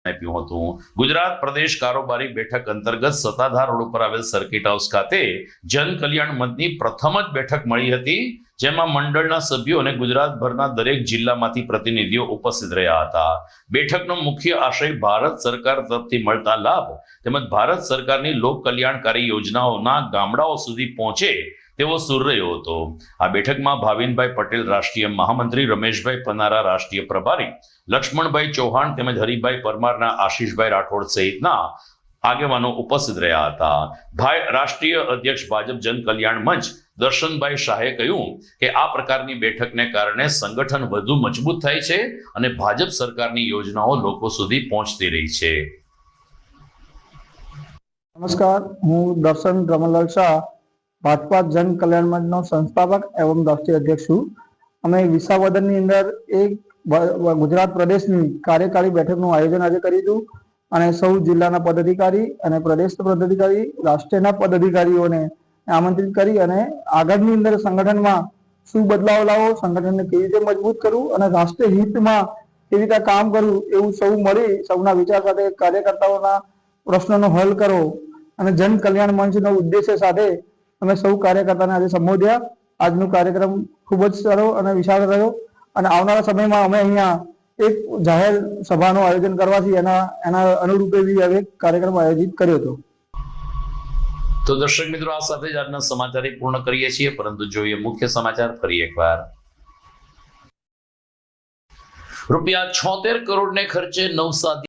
આપ્યું હતું। ગુજરાત પ્રદેશ કારોબારી બેઠક અંતર્ગત સત્તાધાર રોડ ઉપર આવેલ સર્કિટ હાઉસ ખાતે જન કલ્યાણ મંચની પ્રથમ જ બેઠક મળી હતી, જેમાં મંડળના સભ્યો અને ગુજરાતભરના દરેક જિલ્લામાંથી પ્રતિનિધિઓ ઉપસ્થિત રહ્યા હતા। બેઠકનો મુખ્ય આશય ભારત સરકાર તરફથી મળતા લાભ તેમજ ભારત સરકારની લોક કલ્યાણકારી યોજનાઓના ગામડાઓ સુધી પહોંચે તેવો સૂર રહ્યો હતો। આ બેઠકમાં ભાવિનભાઈ પટેલ રાષ્ટ્રીય મહામંત્રી, રમેશભાઈ પનારા રાષ્ટ્રીય પ્રભારી, લક્ષ્મણભાઈ ચૌહાણ તેમજ હરિભાઈ પરમારના આશીષભાઈ રાઠોડ સહિતના આગેવાનો ઉપસ્થિત રહ્યા હતા। રાષ્ટ્રીય અધ્યક્ષ ભાજપ જન કલ્યાણ મંચ દર્શનભાઈ શાહે કહ્યું કે આ પ્રકારની બેઠકને કારણે સંગઠન વધુ મજબૂત થાય છે અને ભાજપ સરકારની યોજનાઓ લોકો સુધી પહોંચતી રહી છે। नमस्कार, हूँ दर्शन रमणलाल शाह, भाजपा जन कल्याण मंच संस्थापक एवं राष्ट्रीय अध्यक्ष हूँ। अमे विसावदर अंदर एक गुजरात प्रदेश कार्यकारी बैठक आयोजन आज करीशुं અને સૌ જિલ્લાના પદાધિકારી અને પ્રદેશ પદાધિકારી, રાષ્ટ્રીયના પદાધિકારીઓને આમંત્રિત કરી અને આગળની અંદર સંગઠનમાં શું બદલાવ લાવો, સંગઠનને કેવી રીતે મજબૂત કરવું અને રાષ્ટ્રીય હિતમાં કેવી રીતે કામ કરવું એવું સૌ મળી સૌના વિચાર સાથે કાર્યકર્તાઓના પ્રશ્નોનો હલ કરો અને જન કલ્યાણ મંચનો ઉદ્દેશ્ય સાથે અમે સૌ કાર્યકર્તાને આજે સંબોધ્યા। આજનો કાર્યક્રમ ખૂબ જ સારો અને વિશાળ રહ્યો અને આવનારા સમયમાં અમે અહીંયા એક જાહેર સભાનું આયોજન કરવાથી એના અનુરૂપે બી હવે કાર્યક્રમ આયોજિત કર્યો હતો। તો દર્શક મિત્રો, આ સાથે જ આજના સમાચાર પૂર્ણ કરીએ છીએ, પરંતુ જોઈએ મુખ્ય સમાચાર ફરી એકવાર। ₹76 કરોડને ખર્ચે નવસારી